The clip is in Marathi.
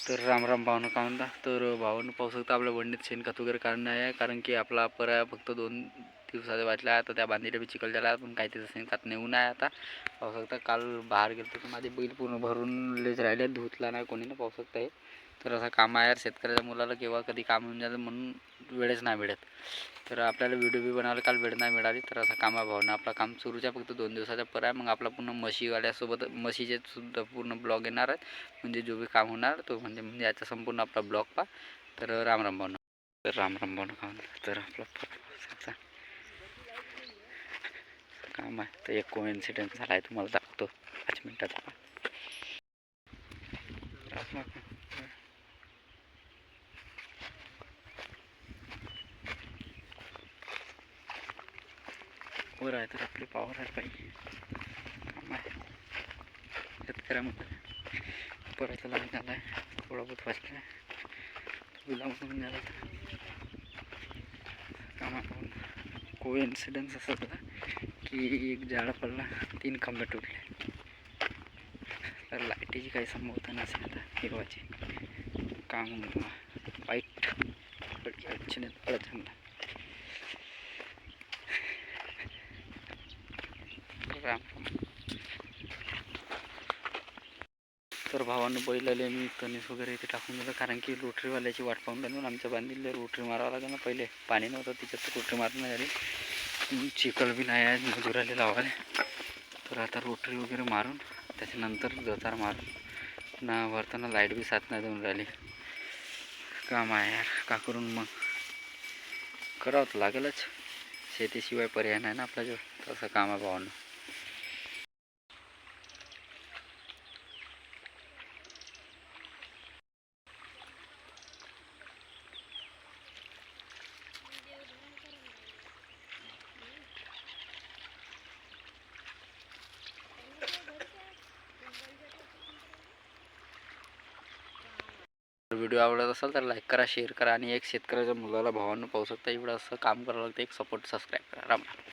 तर राम राम भावनं का म्हणता. तर भावानं पाहू शकता आपल्या वंडीत शेणखत वगैरे काढणं आहे, कारण की आपला पर्याय फक्त 2 दिवसाचा वाचला. तर त्या बांधीला बी चिखल झाला, पण काही त्याचं शेणखत नेऊन आहे. आता पाहू शकता काल बाहेर गेलो तर माझे बैल पूर्ण भरून लेच राहिले, धुतला नाही कोणी ना. पाहू शकता हे तर असं काम आहे यार, शेतकऱ्याच्या मुलाला केव्हा कधी काम होऊन जातं म्हणून वेळच नाही मिळत. तर आपल्याला व्हिडिओ बी बनवायला काल वेळ नाही मिळाली. तर असं कामा भावना आपला काम सुरूच आहे, फक्त 2 दिवसाचा पर्याय. मग आपला पूर्ण म्हशीवाल्यासोबत म्हशीचे सुद्धा पूर्ण ब्लॉग येणार आहेत, म्हणजे जो बी काम होणार तो म्हणजे याचा संपूर्ण आपला ब्लॉग पहा. तर राम राम भावना. तर राम राम भावना का म्हणता. तर आपला काम आहे. तर एक कोइन्सिडेंस झाला आहे, तुम्हाला दाखवतो 5 मिनिटाचा. वर आहे तर आपली पावर आहे पाहिजे. काम आहे शेतकऱ्यामध्ये परत लागून झाला आहे, थोडा बहुत वाचला आहे बिलामधून झाला. कामाकडून कोइन्सिडन्स असं होता की एक झाड पडला, 3 खंबे तुटले. तर लाईटीची काही संभवता नसेल आता हिरवाची. काम वाईट अडचणीत अडचण. राम तर भावानं बैलाले मी कणीस वगैरे इथे टाकून दिलं, कारण की रोटरीवाल्याची वाट पाहून राहिली. आमच्या बांधीला रोटरी मारावं लागेल ना. पहिले पाणी नव्हतं तिच्यात, रोटरी मारणं झाली. चिखल बी नाही आहे मजुराले लावायला. तर आता रोटरी वगैरे मारून त्याच्यानंतर जोतार मारून ना वरताना लाईट बी साथ नाही देऊन राहिली. काम आहे यार, का करून मग करावं तर लागेलच, शेतीशिवाय पर्याय नाही ना आपल्याजवळ. तसं काम आहे भावानं. व्हिडिओ आवडत असेल तर लाईक करा, शेअर करा, आणि एक शेतकऱ्याच्या मुलाला भावानं पाहू शकता एवढं असं काम करावं लागतं. एक सपोर्ट सबस्क्राईब करा. राम राम.